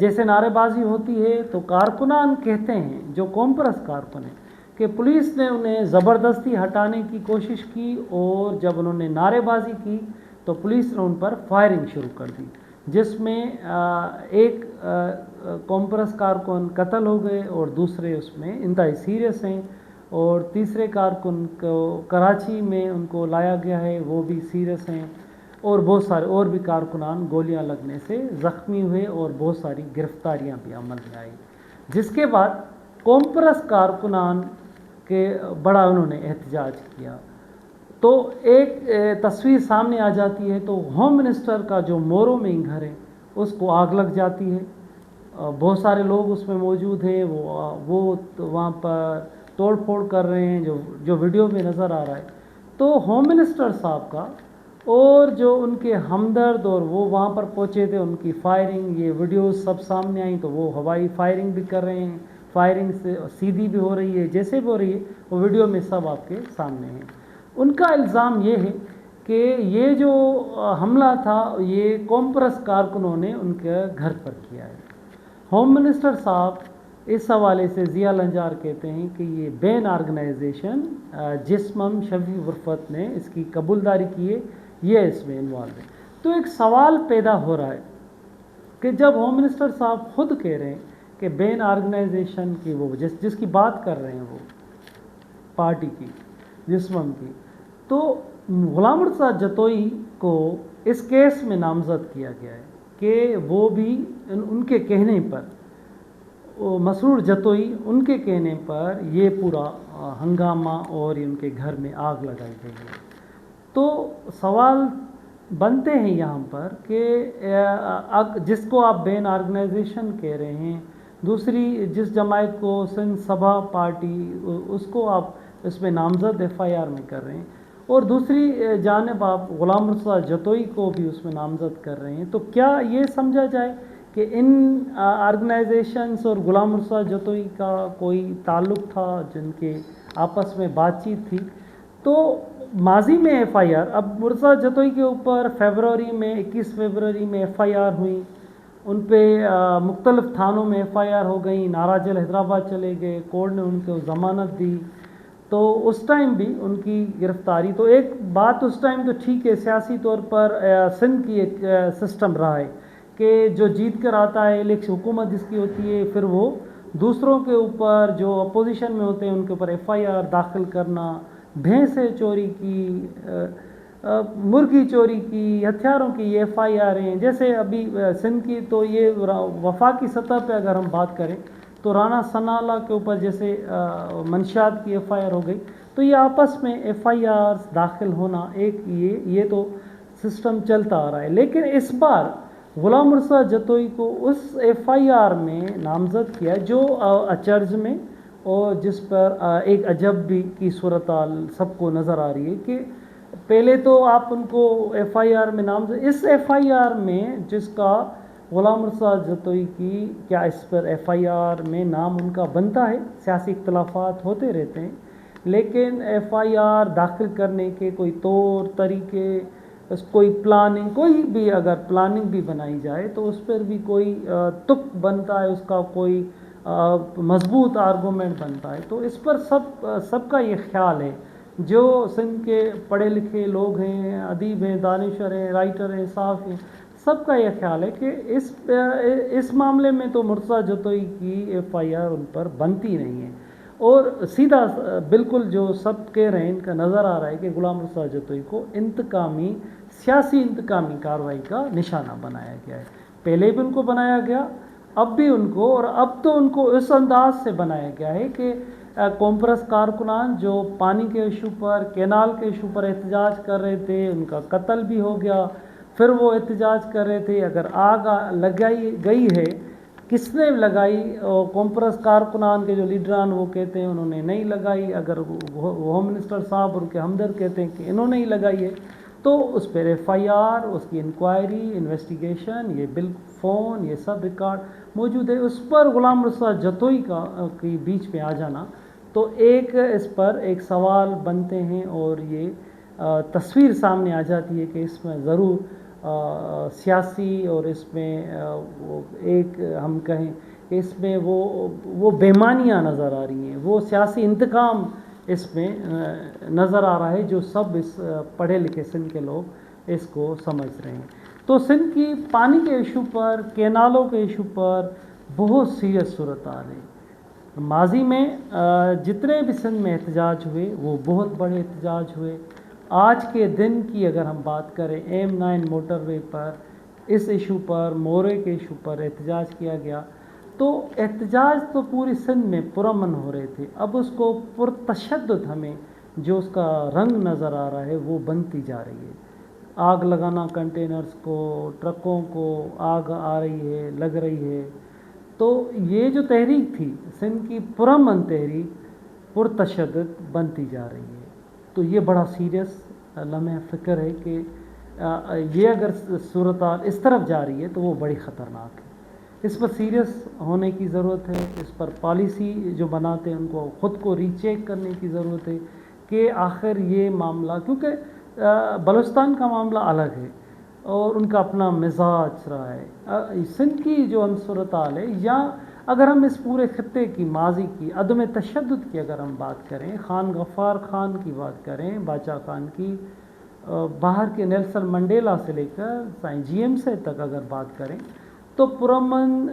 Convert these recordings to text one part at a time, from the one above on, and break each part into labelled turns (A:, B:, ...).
A: جیسے نعرے بازی ہوتی ہے تو کارکنان کہتے ہیں، جو کامپرس کارکن ہیں، کہ پولیس نے انہیں زبردستی ہٹانے کی کوشش کی، اور جب انہوں نے نعرے بازی کی تو پولیس نے ان پر فائرنگ شروع کر دی، جس میں ایک کامپرس کارکن قتل ہو گئے اور دوسرے اس میں انتہائی سیریس ہیں، اور تیسرے کارکن کو کراچی میں ان کو لایا گیا ہے، وہ بھی سیریس ہیں، اور بہت سارے اور بھی کارکنان گولیاں لگنے سے زخمی ہوئے، اور بہت ساری گرفتاریاں بھی عمل میں آئیں، جس کے بعد کامپرس کارکنان کے بڑا انہوں نے احتجاج کیا۔ تو ایک تصویر سامنے آ جاتی ہے، تو ہوم منسٹر کا جو مورو میں ہی گھر ہے اس کو آگ لگ جاتی ہے، بہت سارے لوگ اس میں موجود ہیں، وہ وہاں پر توڑ پھوڑ کر رہے ہیں، جو ویڈیو میں نظر آ رہا ہے۔ تو ہوم منسٹر صاحب کا اور جو ان کے ہمدرد اور وہ وہاں پر پہنچے تھے، ان کی فائرنگ، یہ ویڈیوز سب سامنے آئیں، تو وہ ہوائی فائرنگ بھی کر رہے ہیں، فائرنگ سے سیدھی بھی ہو رہی ہے، جیسے بھی ہو رہی ہے، وہ ویڈیو میں سب آپ کے سامنے ہیں۔ ان کا الزام یہ ہے کہ یہ جو حملہ تھا یہ کامپرس کارکنوں نے ان کے گھر پر کیا ہے۔ ہوم منسٹر صاحب اس حوالے سے ضیاء لنجار کہتے ہیں کہ یہ بین آرگنائزیشن جسمم شفیع ورفت نے اس کی قبولداری کی ہے، یہ اس میں انوالو ہے۔ تو ایک سوال پیدا ہو رہا ہے کہ جب ہوم منسٹر صاحب خود کہہ رہے ہیں کہ بین آرگنائزیشن کی وہ جس کی بات کر رہے ہیں وہ پارٹی کی جسمم کی، تو غلام مرتضیٰ جتوئی کو اس کیس میں نامزد کیا گیا ہے کہ وہ بھی ان کے کہنے پر، مسرور جتوئی ان کے کہنے پر یہ پورا ہنگامہ اور ان کے گھر میں آگ لگائی گئی ہے۔ تو سوال بنتے ہیں یہاں پر کہ جس کو آپ بین آرگنائزیشن کہہ رہے ہیں، دوسری جس جماعت کو سندھ سبھا پارٹی، اس کو آپ اس میں نامزد ایف آئی آر میں کر رہے ہیں، اور دوسری جانب آپ غلام مرتضیٰ جتوئی کو بھی اس میں نامزد کر رہے ہیں، تو کیا یہ سمجھا جائے کہ ان آرگنائزیشنز اور غلام مرتضیٰ جتوئی کا کوئی تعلق تھا، جن کے آپس میں بات چیت تھی؟ تو ماضی میں ایف آئی آر، اب مرتضیٰ جتوئی کے اوپر 21 فروری میں ایف آئی آر ہوئی، ان پہ مختلف تھانوں میں ایف آئی آر ہو گئی، نارا جیل حیدرآباد چلے گئے، کورٹ نے ان کو ضمانت دی، تو اس ٹائم بھی ان کی گرفتاری، تو ایک بات اس ٹائم تو ٹھیک ہے، سیاسی طور پر سندھ کی ایک سسٹم رہا ہے کہ جو جیت کر آتا ہے، الیکشن حکومت جس کی ہوتی ہے، پھر وہ دوسروں کے اوپر جو اپوزیشن میں ہوتے ہیں ان کے اوپر ایف آئی آر داخل کرنا، بھینسیں چوری کی، مرغی چوری کی، ہتھیاروں کی یہ ایف آئی آر ہیں۔ جیسے ابھی سندھ کی تو یہ وفاقی سطح پہ اگر ہم بات کریں تو رانا ثناء اللہ کے اوپر جیسے منشیات کی ایف آئی آر ہو گئی، تو یہ آپس میں ایف آئی آر داخل ہونا ایک یہ تو سسٹم چلتا آ رہا ہے۔ لیکن اس بار غلام مرتضیٰ جتوئی کو اس ایف آئی آر میں نامزد کیا جو اچرج میں، اور جس پر ایک عجب بھی کی صورتحال سب کو نظر آ رہی ہے کہ پہلے تو آپ ان کو ایف آئی آر میں نامزد، اس ایف آئی آر میں جس کا غلام مرتضیٰ جتوئی کی، کیا اس پر ایف آئی آر میں نام ان کا بنتا ہے؟ سیاسی اختلافات ہوتے رہتے ہیں، لیکن ایف آئی آر داخل کرنے کے کوئی طور طریقے، کوئی پلاننگ، کوئی بھی اگر پلاننگ بھی بنائی جائے تو اس پر بھی کوئی تک بنتا ہے، اس کا کوئی مضبوط آرگومنٹ بنتا ہے۔ تو اس پر سب کا یہ خیال ہے، جو سندھ کے پڑھے لکھے لوگ ہیں، ادیب ہیں، دانشور ہیں، رائٹر ہیں، صحافی ہیں، سب کا یہ خیال ہے کہ اس معاملے میں تو مرتضیٰ جتوئی کی ایف آئی آر ان پر بنتی نہیں ہے، اور سیدھا بالکل جو سب کہہ رہے ہیں، ان کا نظر آ رہا ہے کہ غلام مرتضیٰ جتوئی کو سیاسی انتقامی کارروائی کا نشانہ بنایا گیا ہے۔ پہلے بھی ان کو بنایا گیا، اب بھی ان کو، اور اب تو ان کو اس انداز سے بنایا گیا ہے کہ کامپرس کارکنان جو پانی کے ایشو پر، کینال کے ایشو پر احتجاج کر رہے تھے، ان کا قتل بھی ہو گیا، پھر وہ احتجاج کر رہے تھے، اگر آگ لگائی گئی ہے، کس نے لگائی؟ کامپرس کارکنان کے جو لیڈران وہ کہتے ہیں انہوں نے نہیں لگائی، اگر ہوم منسٹر صاحب اور ان کے ہمدرد کہتے ہیں کہ انہوں نے ہی لگائی ہے، تو اس پر ایف آئی آر، اس کی انکوائری، انویسٹیگیشن، یہ بل فون، یہ سب ریکارڈ موجود ہے۔ اس پر غلام مرتضیٰ جتوئی کی بیچ میں آ جانا، تو اس پر ایک سوال بنتے ہیں، اور یہ تصویر سامنے آ جاتی ہے کہ اس میں ضرور سیاسی اور اس میں ایک ہم کہیں کہ اس میں وہ بےمانیاں نظر آ رہی ہیں، وہ سیاسی انتقام اس میں نظر آ رہا ہے، جو سب اس پڑھے لکھے سندھ کے لوگ اس کو سمجھ رہے ہیں۔ تو سندھ کی پانی کے ایشو پر، کینالوں کے ایشو پر بہت سیریس صورتحال ہے۔ ماضی میں جتنے بھی سندھ میں احتجاج ہوئے وہ بہت بڑے احتجاج ہوئے۔ آج کے دن کی اگر ہم بات کریں، M9 موٹر وے پر اس ایشو پر، مورے کے ایشو پر احتجاج کیا گیا، تو احتجاج تو پوری سندھ میں پرامن ہو رہے تھے، اب اس کو پرتشدد ہمیں جو اس کا رنگ نظر آ رہا ہے وہ بنتی جا رہی ہے۔ آگ لگانا کنٹینرز کو، ٹرکوں کو آگ آ رہی ہے، لگ رہی ہے۔ تو یہ جو تحریک تھی سندھ کی پرامن تحریک پرتشدد بنتی جا رہی ہے۔ تو یہ بڑا سیریس لمحہ فکر ہے کہ یہ اگر صورتحال اس طرف جا رہی ہے تو وہ بڑی خطرناک ہے۔ اس پر سیریس ہونے کی ضرورت ہے، اس پر پالیسی جو بناتے ہیں ان کو خود کو ری چیک کرنے کی ضرورت ہے کہ آخر یہ معاملہ، کیونکہ بلوچستان کا معاملہ الگ ہے اور ان کا اپنا مزاج رہا ہے۔ سندھ کی جو ہم صورتحال ہے، یا اگر ہم اس پورے خطے کی ماضی کی عدم تشدد کی اگر ہم بات کریں، خان غفار خان کی بات کریں، باچا خان کی، باہر کے نیلسن منڈیلا سے لے کر سائیں جی ایم سے تک اگر بات کریں، تو پرامن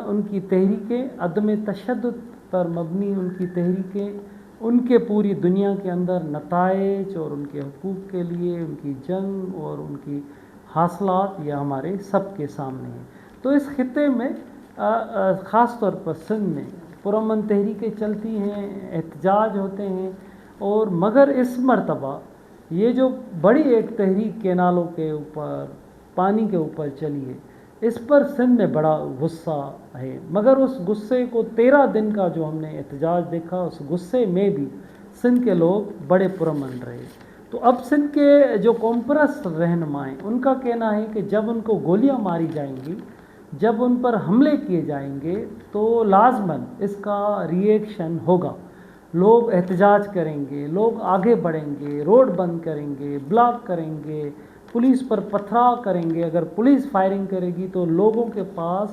A: ان کی تحریکیں، عدم تشدد پر مبنی ان کی تحریکیں، ان کے پوری دنیا کے اندر نتائج اور ان کے حقوق کے لیے ان کی جنگ اور ان کی حاصلات یہ ہمارے سب کے سامنے ہیں۔ تو اس خطے میں خاص طور پر سندھ میں پرامن تحریکیں چلتی ہیں، احتجاج ہوتے ہیں، اور مگر اس مرتبہ یہ جو بڑی ایک تحریک کینالوں کے اوپر، پانی کے اوپر چلی ہے، اس پر سندھ میں بڑا غصہ ہے، مگر اس غصے کو 13 دن کا جو ہم نے احتجاج دیکھا، اس غصے میں بھی سندھ کے لوگ بڑے پرامن رہے۔ تو اب سندھ کے جو کمپرس رہنمائیں، ان کا کہنا ہے کہ جب ان کو گولیاں ماری جائیں گی، جب ان پر حملے کیے جائیں گے تو لازماً اس کا ری ایکشن ہوگا، لوگ احتجاج کریں گے، لوگ آگے بڑھیں گے، روڈ بند کریں گے، بلاک کریں گے، پولیس پر پتھراؤ کریں گے۔ اگر پولیس فائرنگ کرے گی تو لوگوں کے پاس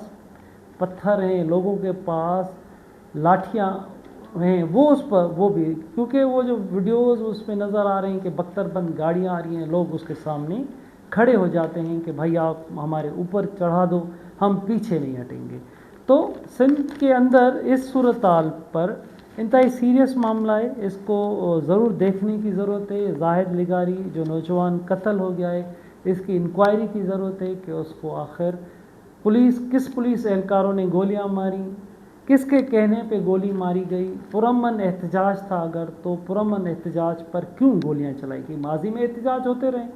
A: پتھر ہیں، لوگوں کے پاس لاٹھیاں ہیں، وہ اس پر وہ بھی، کیونکہ وہ جو ویڈیوز اس میں نظر آ رہے ہیں کہ بختر بند گاڑیاں آ رہی ہیں، لوگ اس کے سامنے کھڑے ہو جاتے ہیں کہ بھائی آپ ہمارے اوپر چڑھا دو، ہم پیچھے نہیں ہٹیں گے۔ تو سندھ کے اندر اس صورتحال پر انتہائی سیریس معاملہ ہے، اس کو ضرور دیکھنے کی ضرورت ہے۔ زاہد لغاری جو نوجوان قتل ہو گیا ہے، اس کی انکوائری کی ضرورت ہے کہ اس کو آخر کس پولیس اہلکاروں نے گولیاں ماری، کس کے کہنے پہ گولی ماری گئی، پرامن احتجاج تھا اگر تو پرامن احتجاج پر کیوں گولیاں چلائی گئی۔ ماضی میں احتجاج ہوتے رہے،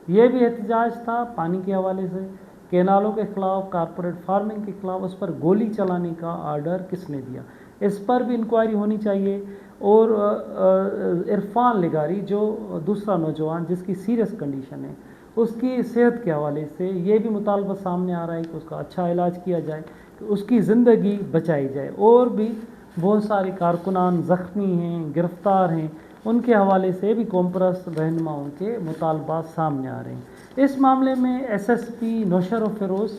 A: یہ بھی احتجاج تھا پانی کے حوالے سے، کینالوں کے خلاف، کارپوریٹ فارمنگ کے خلاف، اس پر گولی چلانے کا آرڈر کس نے دیا، اس پر بھی انکوائری ہونی چاہیے۔ اور عرفان لغاری جو دوسرا نوجوان جس کی سیریس کنڈیشن ہے، اس کی صحت کے حوالے سے یہ بھی مطالبہ سامنے آ رہا ہے کہ اس کا اچھا علاج کیا جائے، کہ اس کی زندگی بچائی جائے۔ اور بھی بہت سارے کارکنان زخمی ہیں، گرفتار ہیں، ان کے حوالے سے بھی کمپرس رہنماؤں کے مطالبات سامنے آ رہے ہیں۔ اس معاملے میں ایس ایس پی نوشر و فیروز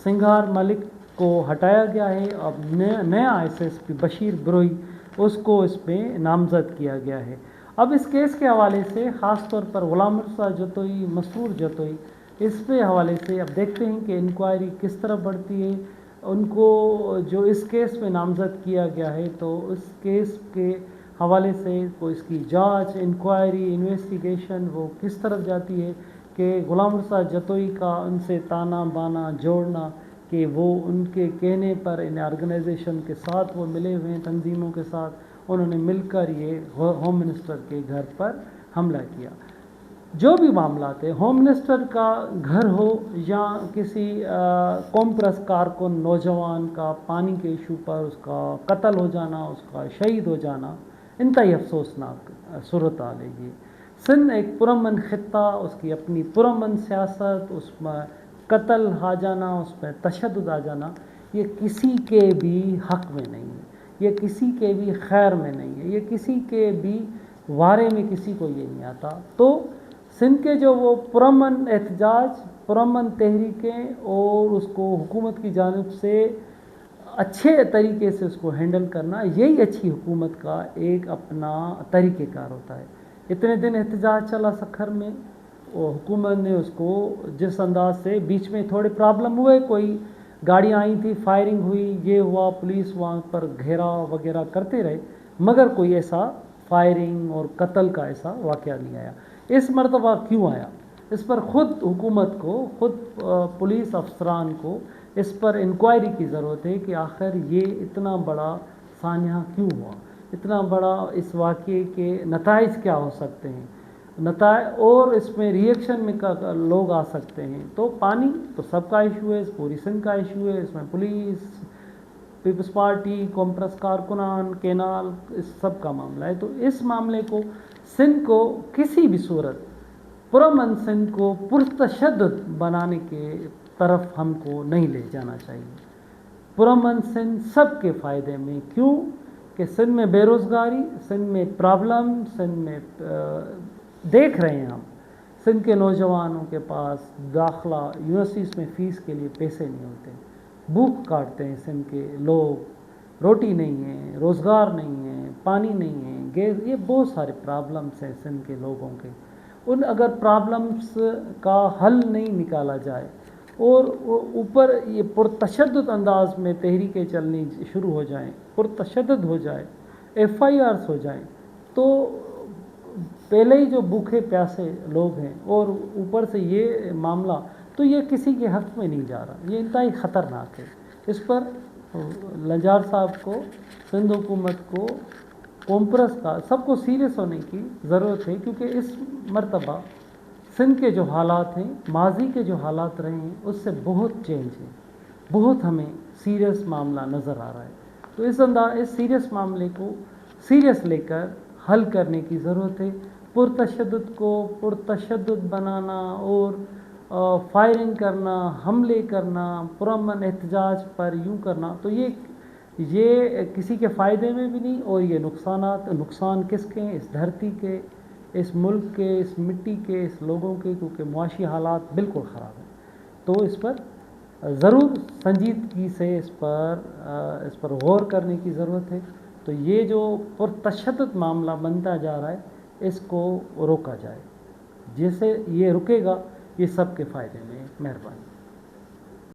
A: سنگھار ملک کو ہٹایا گیا ہے، اب نیا ایس ایس پی بشیر بروئی اس کو اس میں نامزد کیا گیا ہے۔ اب اس کیس کے حوالے سے خاص طور پر غلام مرزا جتوئی، مسرور جتوئی، اس کے حوالے سے اب دیکھتے ہیں کہ انکوائری کس طرح بڑھتی ہے۔ ان کو جو اس کیس میں نامزد کیا گیا ہے تو اس کیس کے حوالے سے کوئی اس کی جانچ، انکوائری، انویسٹیگیشن وہ کس طرف جاتی ہے کہ غلام مرزا جتوئی کا ان سے تانا بانا جوڑنا کہ وہ ان کے کہنے پر ان آرگنائزیشن کے ساتھ وہ ملے ہوئے ہیں، تنظیموں کے ساتھ انہوں نے مل کر یہ ہوم منسٹر کے گھر پر حملہ کیا۔ جو بھی معاملات ہیں، ہوم منسٹر کا گھر ہو یا کسی کمپرس کارکن نوجوان کا پانی کے ایشو پر اس کا قتل ہو جانا، اس کا شہید ہو جانا، انتہائی افسوسناک صورتحال ہے۔ یہ سندھ ایک پرامن خطہ، اس کی اپنی پرامن سیاست، اس میں قتل آ جانا، اس میں تشدد آ جانا، یہ کسی کے بھی حق میں نہیں ہے، یہ کسی کے بھی خیر میں نہیں ہے، یہ کسی کے بھی وارے میں کسی کو یہ نہیں آتا۔ تو سندھ کے جو وہ پرامن احتجاج پرامن تحریکیں اور اس کو حکومت کی جانب سے اچھے طریقے سے اس کو ہینڈل کرنا، یہی اچھی حکومت کا ایک اپنا طریقہ کار ہوتا ہے۔ اتنے دن احتجاج چلا سکھر میں، اور حکومت نے اس کو جس انداز سے، بیچ میں تھوڑے پرابلم ہوئے، کوئی گاڑیاں آئی تھی، فائرنگ ہوئی، یہ ہوا، پولیس وہاں پر گھیرا وغیرہ کرتے رہے، مگر کوئی ایسا فائرنگ اور قتل کا ایسا واقعہ نہیں آیا۔ اس مرتبہ کیوں آیا؟ اس پر خود حکومت کو، خود پولیس افسران کو اس پر انکوائری کی ضرورت ہے کہ آخر یہ اتنا بڑا سانحہ کیوں ہوا، اتنا بڑا اس واقعے کے نتائج کیا ہو سکتے ہیں، اور اس میں ریئیکشن میں لوگ آ سکتے ہیں۔ تو پانی تو سب کا ایشو ہے، پوری سندھ کا ایشو ہے، اس میں پولیس، پیپلز پارٹی، کمپریس کارکنان، کینال، اس سب کا معاملہ ہے۔ تو اس معاملے کو سندھ کو کسی بھی صورت پرامن سندھ کو پرتشدد بنانے کے طرف ہم کو نہیں لے جانا چاہیے۔ پرامن سندھ سب کے فائدے میں، کیوں کہ سندھ میں بے روزگاری، سندھ میں پرابلم، سندھ میں دیکھ رہے ہیں ہم، سندھ کے نوجوانوں کے پاس داخلہ یونیورسٹیز میں فیس کے لیے پیسے نہیں ہوتے، بھوک کاٹتے ہیں سندھ کے لوگ، روٹی نہیں ہے، روزگار نہیں ہے، پانی نہیں ہے، گیس، یہ بہت سارے پرابلمس ہیں سندھ کے لوگوں کے۔ ان اگر پرابلمس کا حل نہیں نکالا جائے اور اوپر یہ پرتشدد انداز میں تحریکیں چلنی شروع ہو جائیں، پرتشدد ہو جائے، FIRs ہو جائیں، تو پہلے ہی جو بھوکے پیاسے لوگ ہیں اور اوپر سے یہ معاملہ، تو یہ کسی کے حق میں نہیں جا رہا، یہ انتہائی خطرناک ہے۔ اس پر لنجار صاحب کو، سندھ حکومت کو، کانفرنس کا، سب کو سیریس ہونے کی ضرورت ہے، کیونکہ اس مرتبہ سندھ کے جو حالات ہیں، ماضی کے جو حالات رہے ہیں، اس سے بہت چینج ہے، بہت ہمیں سیریس معاملہ نظر آ رہا ہے۔ تو اس سیریس معاملے کو سیریس لے کر حل کرنے کی ضرورت ہے۔ پرتشدد کو پرتشدد بنانا اور فائرنگ کرنا، حملے کرنا، پرامن احتجاج پر یوں کرنا، تو یہ کسی کے فائدے میں بھی نہیں، اور یہ نقصان کس کے ہیں؟ اس دھرتی کے، اس ملک کے، اس مٹی کے، اس لوگوں کے، کیونکہ معاشی حالات بالکل خراب ہیں۔ تو اس پر ضرور سنجیدگی سے اس پر غور کرنے کی ضرورت ہے۔ تو یہ جو پرتشدد معاملہ بنتا جا رہا ہے، اس کو روکا جائے، جیسے یہ رکے گا، یہ سب کے فائدے میں۔ مہربانی۔